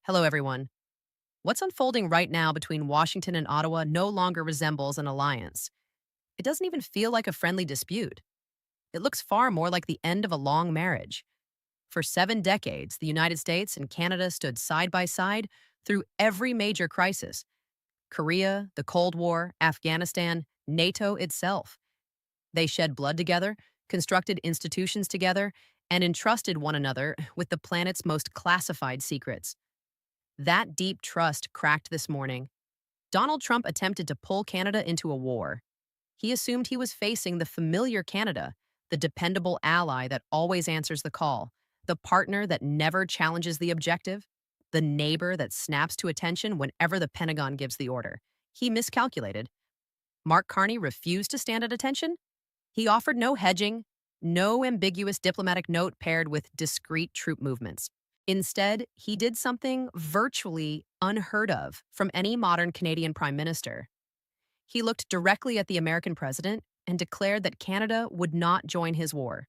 Hello, everyone. What's unfolding right now between Washington and Ottawa no longer resembles an alliance. It doesn't even feel like a friendly dispute. It looks far more like the end of a long marriage. For 7 decades, the United States and Canada stood side by side through every major crisis: Korea, the Cold War, Afghanistan, NATO itself. They shed blood together, constructed institutions together, and entrusted one another with the planet's most classified secrets. That deep trust cracked this morning. Donald Trump attempted to pull Canada into a war. He assumed he was facing the familiar Canada, the dependable ally that always answers the call, the partner that never challenges the objective, the neighbor that snaps to attention whenever the Pentagon gives the order. He miscalculated. Mark Carney refused to stand at attention. He offered no hedging, no ambiguous diplomatic note paired with discreet troop movements. Instead, he did something virtually unheard of from any modern Canadian prime minister. He looked directly at the American president and declared that Canada would not join his war.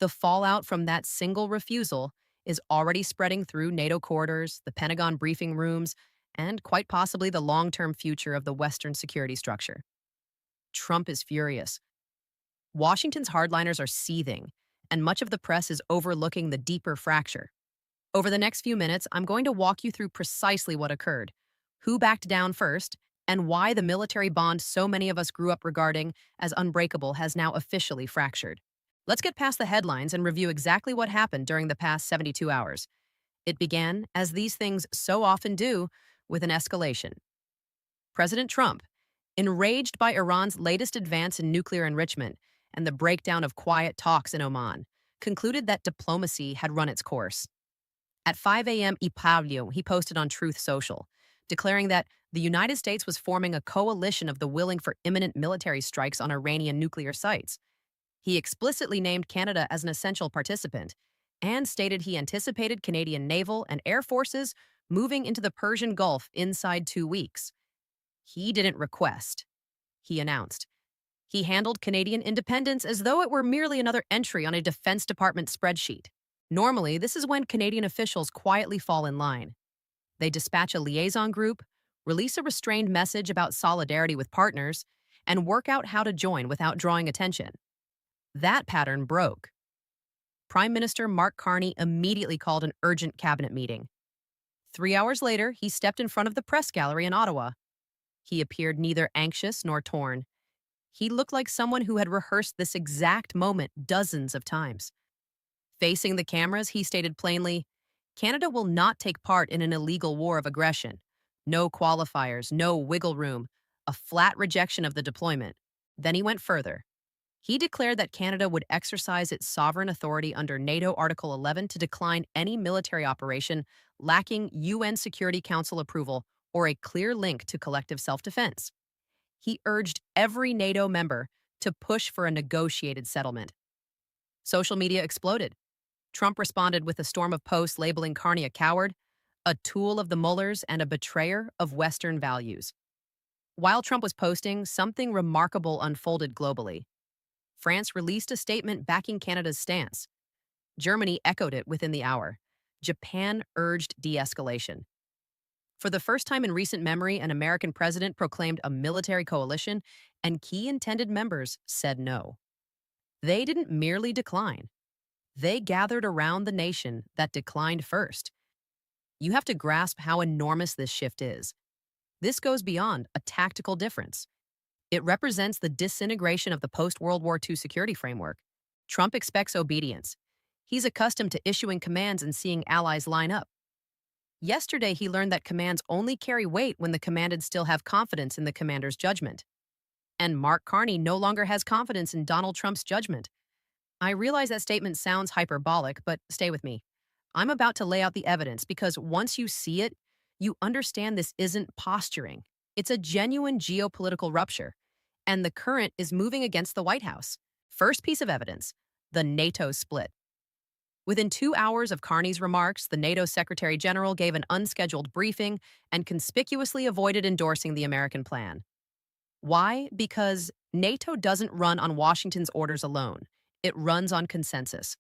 The fallout from that single refusal is already spreading through NATO corridors, the Pentagon briefing rooms, and quite possibly the long-term future of the Western security structure. Trump is furious. Washington's hardliners are seething, and much of the press is overlooking the deeper fracture. Over the next few minutes, I'm going to walk you through precisely what occurred, who backed down first, and why the military bond so many of us grew up regarding as unbreakable has now officially fractured. Let's get past the headlines and review exactly what happened during the past 72 hours. It began, as these things so often do, with an escalation. President Trump, enraged by Iran's latest advance in nuclear enrichment and the breakdown of quiet talks in Oman, concluded that diplomacy had run its course. At 5 a.m. Pablo, he posted on Truth Social, declaring that the United States was forming a coalition of the willing for imminent military strikes on Iranian nuclear sites. He explicitly named Canada as an essential participant and stated he anticipated Canadian naval and air forces moving into the Persian Gulf inside 2 weeks. He didn't request, he announced. He handled Canadian independence as though it were merely another entry on a Defense Department spreadsheet. Normally, this is when Canadian officials quietly fall in line. They dispatch a liaison group, release a restrained message about solidarity with partners, and work out how to join without drawing attention. That pattern broke. Prime Minister Mark Carney immediately called an urgent cabinet meeting. 3 hours later, he stepped in front of the press gallery in Ottawa. He appeared neither anxious nor torn. He looked like someone who had rehearsed this exact moment dozens of times. Facing the cameras, he stated plainly, Canada will not take part in an illegal war of aggression. No qualifiers, no wiggle room, a flat rejection of the deployment. Then he went further. He declared that Canada would exercise its sovereign authority under NATO Article 11 to decline any military operation lacking UN Security Council approval or a clear link to collective self-defense. He urged every NATO member to push for a negotiated settlement. Social media exploded. Trump responded with a storm of posts labeling Carney a coward, a tool of the Muellers, and a betrayer of Western values. While Trump was posting, something remarkable unfolded globally. France released a statement backing Canada's stance. Germany echoed it within the hour. Japan urged de-escalation. For the first time in recent memory, an American president proclaimed a military coalition, and key intended members said no. They didn't merely decline. They gathered around the nation that declined first. You have to grasp how enormous this shift is. This goes beyond a tactical difference. It represents the disintegration of the post-World War II security framework. Trump expects obedience. He's accustomed to issuing commands and seeing allies line up. Yesterday, he learned that commands only carry weight when the commanded still have confidence in the commander's judgment. And Mark Carney no longer has confidence in Donald Trump's judgment. I realize that statement sounds hyperbolic, but stay with me. I'm about to lay out the evidence because once you see it, you understand this isn't posturing. It's a genuine geopolitical rupture, and the current is moving against the White House. First piece of evidence, the NATO split. Within 2 hours of Carney's remarks, the NATO Secretary General gave an unscheduled briefing and conspicuously avoided endorsing the American plan. Why? Because NATO doesn't run on Washington's orders alone. It runs on consensus.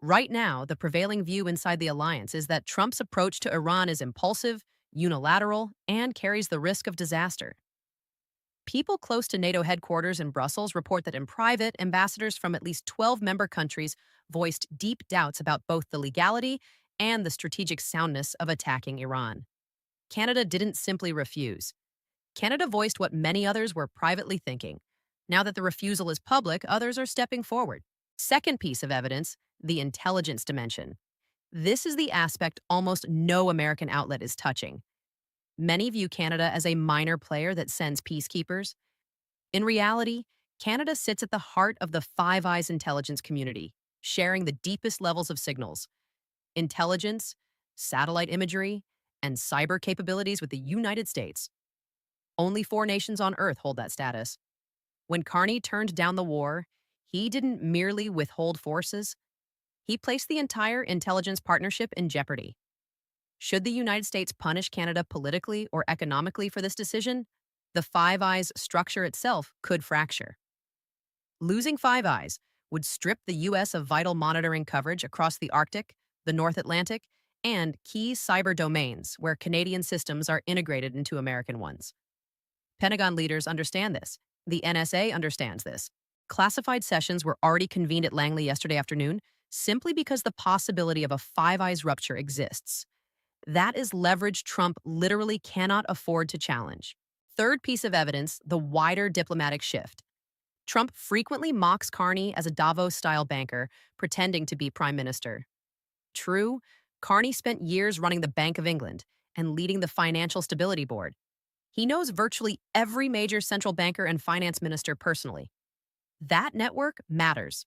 Right now, the prevailing view inside the alliance is that Trump's approach to Iran is impulsive, unilateral, and carries the risk of disaster. People close to NATO headquarters in Brussels report that in private, ambassadors from at least 12 member countries voiced deep doubts about both the legality and the strategic soundness of attacking Iran. Canada didn't simply refuse. Canada voiced what many others were privately thinking. Now that the refusal is public, others are stepping forward. Second piece of evidence, the intelligence dimension. This is the aspect almost no American outlet is touching. Many view Canada as a minor player that sends peacekeepers. In reality, Canada sits at the heart of the Five Eyes intelligence community, sharing the deepest levels of signals, intelligence, satellite imagery, and cyber capabilities with the United States. Only 4 nations on Earth hold that status. When Carney turned down the war, he didn't merely withhold forces, he placed the entire intelligence partnership in jeopardy. Should the United States punish Canada politically or economically for this decision, the Five Eyes structure itself could fracture. Losing Five Eyes would strip the U.S. of vital monitoring coverage across the Arctic, the North Atlantic, and key cyber domains where Canadian systems are integrated into American ones. Pentagon leaders understand this. The NSA understands this. Classified sessions were already convened at Langley yesterday afternoon simply because the possibility of a Five Eyes rupture exists. That is leverage Trump literally cannot afford to challenge. Third piece of evidence, the wider diplomatic shift. Trump frequently mocks Carney as a Davos-style banker, pretending to be prime minister. True, Carney spent years running the Bank of England and leading the Financial Stability Board. He knows virtually every major central banker and finance minister personally. That network matters.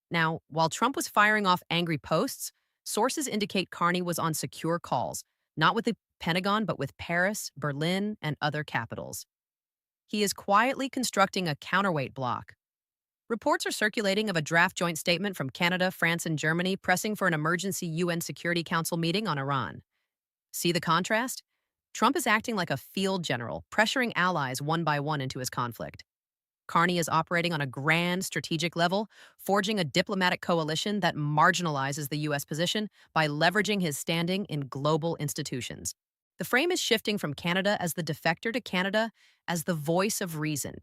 Now, while Trump was firing off angry posts, sources indicate Carney was on secure calls, not with the Pentagon, but with Paris, Berlin, and other capitals. He is quietly constructing a counterweight bloc. Reports are circulating of a draft joint statement from Canada, France, and Germany pressing for an emergency UN Security Council meeting on Iran. See the contrast? Trump is acting like a field general, pressuring allies one by one into his conflict. Carney is operating on a grand strategic level, forging a diplomatic coalition that marginalizes the U.S. position by leveraging his standing in global institutions. The frame is shifting from Canada as the defector to Canada as the voice of reason,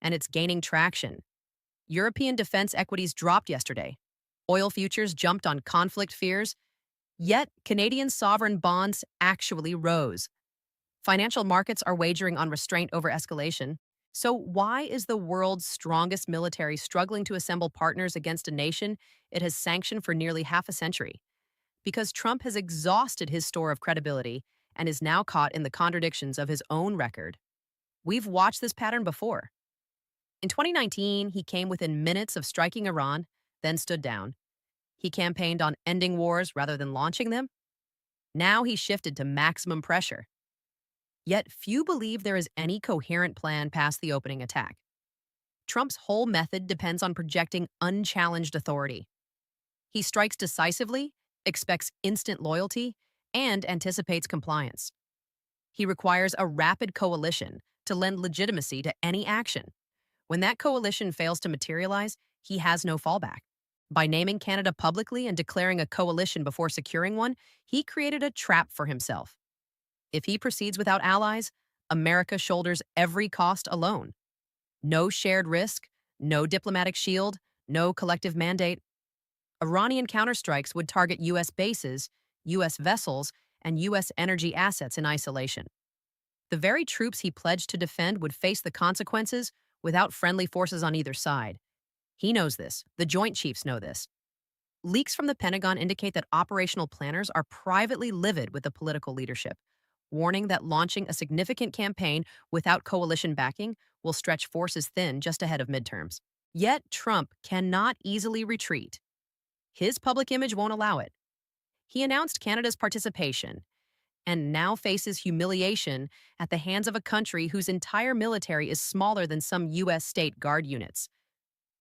and it's gaining traction. European defense equities dropped yesterday. Oil futures jumped on conflict fears, yet Canadian sovereign bonds actually rose. Financial markets are wagering on restraint over escalation. So why is the world's strongest military struggling to assemble partners against a nation it has sanctioned for nearly half a century? Because Trump has exhausted his store of credibility and is now caught in the contradictions of his own record. We've watched this pattern before. In 2019, he came within minutes of striking Iran, then stood down. He campaigned on ending wars rather than launching them. Now he shifted to maximum pressure. Yet few believe there is any coherent plan past the opening attack. Trump's whole method depends on projecting unchallenged authority. He strikes decisively, expects instant loyalty, and anticipates compliance. He requires a rapid coalition to lend legitimacy to any action. When that coalition fails to materialize, he has no fallback. By naming Canada publicly and declaring a coalition before securing one, he created a trap for himself. If he proceeds without allies, America shoulders every cost alone. No shared risk, no diplomatic shield, no collective mandate. Iranian counterstrikes would target U.S. bases, U.S. vessels, and U.S. energy assets in isolation. The very troops he pledged to defend would face the consequences without friendly forces on either side. He knows this. The Joint Chiefs know this. Leaks from the Pentagon indicate that operational planners are privately livid with the political leadership, warning that launching a significant campaign without coalition backing will stretch forces thin just ahead of midterms. Yet Trump cannot easily retreat. His public image won't allow it. He announced Canada's participation and now faces humiliation at the hands of a country whose entire military is smaller than some U.S. state guard units.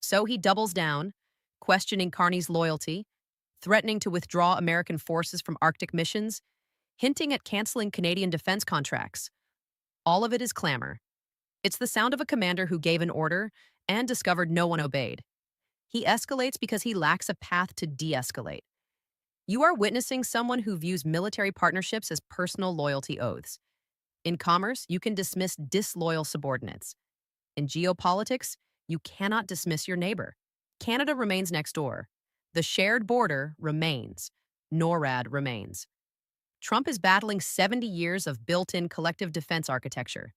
So he doubles down, questioning Carney's loyalty, threatening to withdraw American forces from Arctic missions, hinting at canceling Canadian defense contracts. All of it is clamor. It's the sound of a commander who gave an order and discovered no one obeyed. He escalates because he lacks a path to de escalate. You are witnessing someone who views military partnerships as personal loyalty oaths. In commerce, you can dismiss disloyal subordinates. In geopolitics, you cannot dismiss your neighbor. Canada remains next door. The shared border remains. NORAD remains. Trump is battling 70 years of built-in collective defense architecture.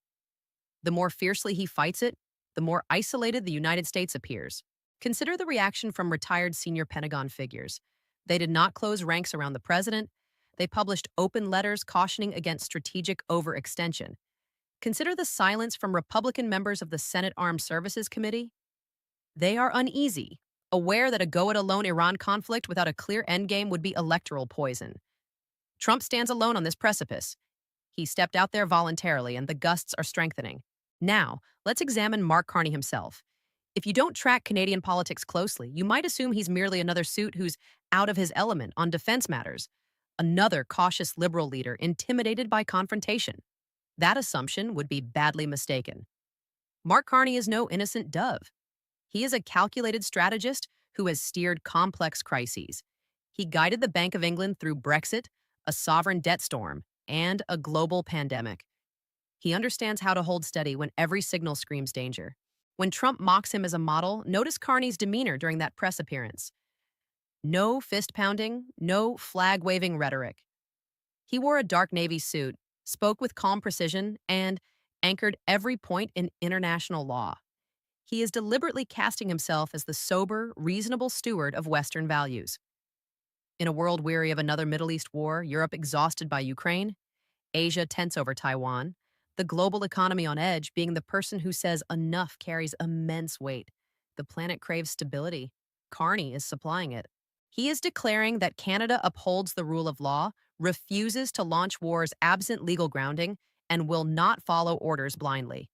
The more fiercely he fights it, the more isolated the United States appears. Consider the reaction from retired senior Pentagon figures. They did not close ranks around the president. They published open letters cautioning against strategic overextension. Consider the silence from Republican members of the Senate Armed Services Committee. They are uneasy, aware that a go-it-alone Iran conflict without a clear endgame would be electoral poison. Trump stands alone on this precipice. He stepped out there voluntarily, and the gusts are strengthening. Now, let's examine Mark Carney himself. If you don't track Canadian politics closely, you might assume he's merely another suit who's out of his element on defense matters, another cautious liberal leader intimidated by confrontation. That assumption would be badly mistaken. Mark Carney is no innocent dove. He is a calculated strategist who has steered complex crises. He guided the Bank of England through Brexit, a sovereign debt storm, and a global pandemic. He understands how to hold steady when every signal screams danger. When Trump mocks him as a model, notice Carney's demeanor during that press appearance. No fist-pounding, no flag-waving rhetoric. He wore a dark navy suit, spoke with calm precision, and anchored every point in international law. He is deliberately casting himself as the sober, reasonable steward of Western values. In a world weary of another Middle East war, Europe exhausted by Ukraine, Asia tense over Taiwan, the global economy on edge, being the person who says enough carries immense weight. The planet craves stability. Carney is supplying it. He is declaring that Canada upholds the rule of law, refuses to launch wars absent legal grounding, and will not follow orders blindly.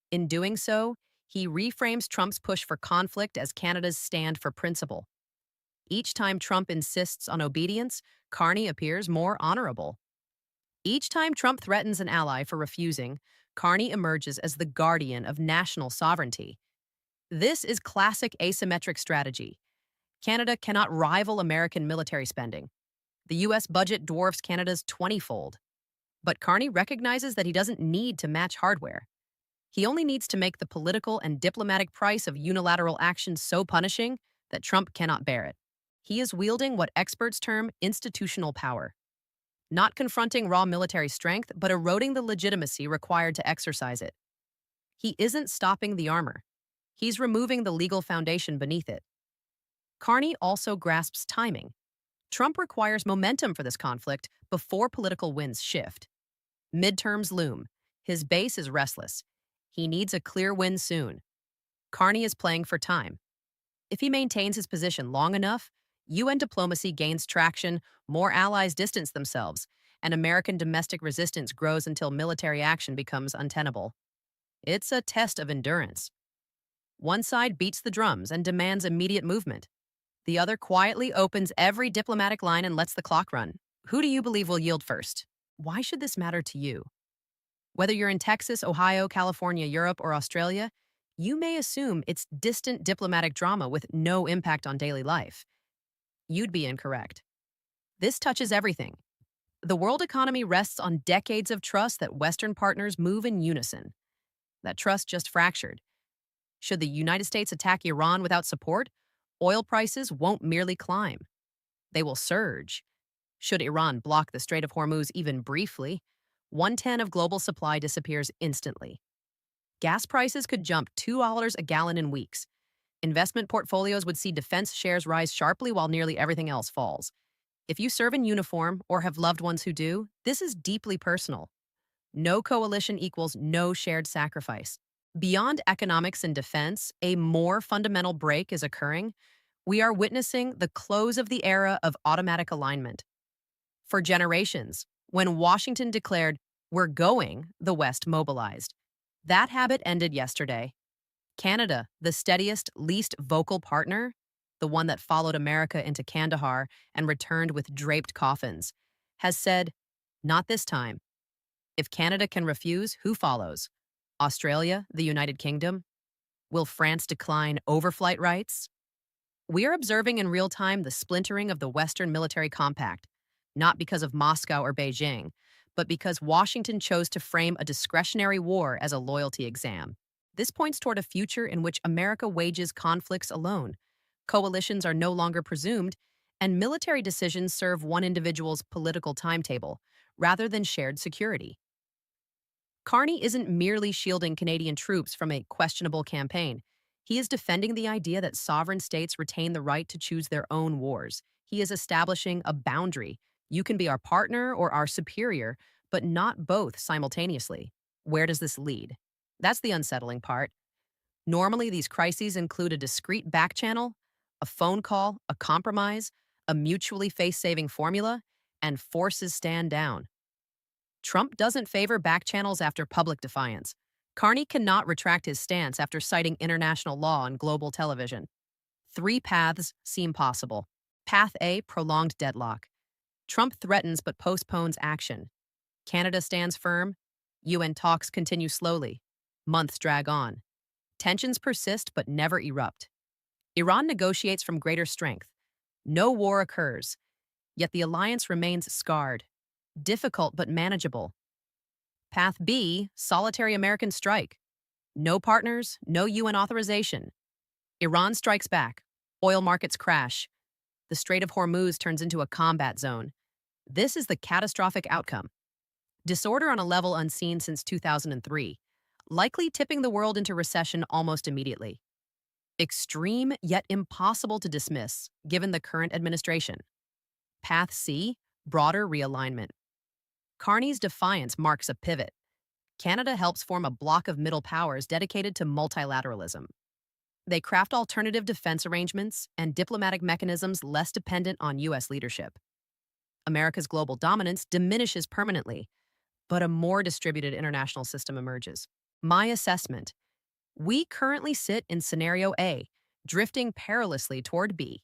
In doing so, he reframes Trump's push for conflict as Canada's stand for principle. Each time Trump insists on obedience, Carney appears more honorable. Each time Trump threatens an ally for refusing, Carney emerges as the guardian of national sovereignty. This is classic asymmetric strategy. Canada cannot rival American military spending. The U.S. budget dwarfs Canada's 20-fold. But Carney recognizes that he doesn't need to match hardware. He only needs to make the political and diplomatic price of unilateral action so punishing that Trump cannot bear it. He is wielding what experts term institutional power. Not confronting raw military strength, but eroding the legitimacy required to exercise it. He isn't stopping the armor. He's removing the legal foundation beneath it. Carney also grasps timing. Trump requires momentum for this conflict before political winds shift. Midterms loom. His base is restless. He needs a clear win soon. Carney is playing for time. If he maintains his position long enough, UN diplomacy gains traction, more allies distance themselves, and American domestic resistance grows until military action becomes untenable. It's a test of endurance. One side beats the drums and demands immediate movement. The other quietly opens every diplomatic line and lets the clock run. Who do you believe will yield first? Why should this matter to you? Whether you're in Texas, Ohio, California, Europe, or Australia, you may assume it's distant diplomatic drama with no impact on daily life. You'd be incorrect. This touches everything. The world economy rests on decades of trust that Western partners move in unison. That trust just fractured. Should the United States attack Iran without support, oil prices won't merely climb. They will surge. Should Iran block the Strait of Hormuz even briefly, 1/10 of global supply disappears instantly. Gas prices could jump $2 a gallon in weeks. Investment portfolios would see defense shares rise sharply while nearly everything else falls. If you serve in uniform or have loved ones who do, this is deeply personal. No coalition equals no shared sacrifice. Beyond economics and defense, a more fundamental break is occurring. We are witnessing the close of the era of automatic alignment. For generations, when Washington declared, "We're going," the West mobilized. That habit ended yesterday. Canada, the steadiest, least vocal partner, the one that followed America into Kandahar and returned with draped coffins, has said, "Not this time." If Canada can refuse, who follows? Australia, the United Kingdom? Will France decline overflight rights? We are observing in real time the splintering of the Western military compact, not because of Moscow or Beijing, but because Washington chose to frame a discretionary war as a loyalty exam. This points toward a future in which America wages conflicts alone. Coalitions are no longer presumed, and military decisions serve one individual's political timetable rather than shared security. Carney isn't merely shielding Canadian troops from a questionable campaign. He is defending the idea that sovereign states retain the right to choose their own wars. He is establishing a boundary. You can be our partner or our superior, but not both simultaneously. Where does this lead? That's the unsettling part. Normally, these crises include a discreet back channel, a phone call, a compromise, a mutually face-saving formula, and forces stand down. Trump doesn't favor back channels after public defiance. Carney cannot retract his stance after citing international law on global television. Three paths seem possible. Path A, prolonged deadlock. Trump threatens but postpones action. Canada stands firm. UN talks continue slowly. Months drag on. Tensions persist but never erupt. Iran negotiates from greater strength. No war occurs, yet the alliance remains scarred. Difficult but manageable. Path B, solitary American strike. No partners, no UN authorization. Iran strikes back. Oil markets crash. The Strait of Hormuz turns into a combat zone. This is the catastrophic outcome. Disorder on a level unseen since 2003, likely tipping the world into recession almost immediately. Extreme yet impossible to dismiss, given the current administration. Path C, broader realignment. Carney's defiance marks a pivot. Canada helps form a bloc of middle powers dedicated to multilateralism. They craft alternative defense arrangements and diplomatic mechanisms less dependent on U.S. leadership. America's global dominance diminishes permanently, but a more distributed international system emerges. My assessment: we currently sit in scenario A, drifting perilously toward B.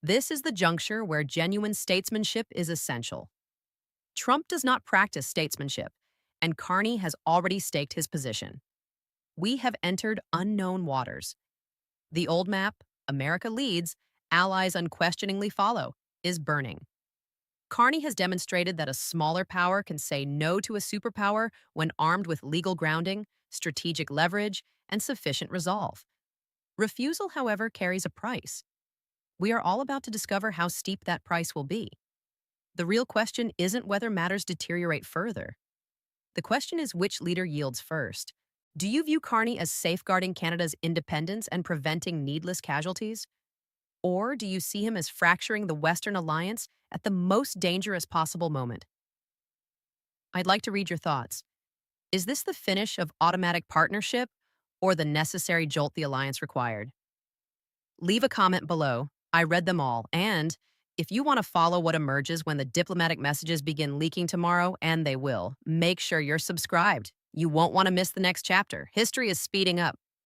This is the juncture where genuine statesmanship is essential. Trump does not practice statesmanship, and Carney has already staked his position. We have entered unknown waters. The old map, America leads, allies unquestioningly follow, is burning. Carney has demonstrated that a smaller power can say no to a superpower when armed with legal grounding, strategic leverage, and sufficient resolve. Refusal, however, carries a price. We are all about to discover how steep that price will be. The real question isn't whether matters deteriorate further. The question is which leader yields first. Do you view Carney as safeguarding Canada's independence and preventing needless casualties? Or do you see him as fracturing the Western alliance at the most dangerous possible moment? I'd like to read your thoughts. Is this the finish of automatic partnership or the necessary jolt the alliance required? Leave a comment below. I read them all, and if you want to follow what emerges when the diplomatic messages begin leaking tomorrow, and they will, make sure you're subscribed. You won't want to miss the next chapter. History is speeding up.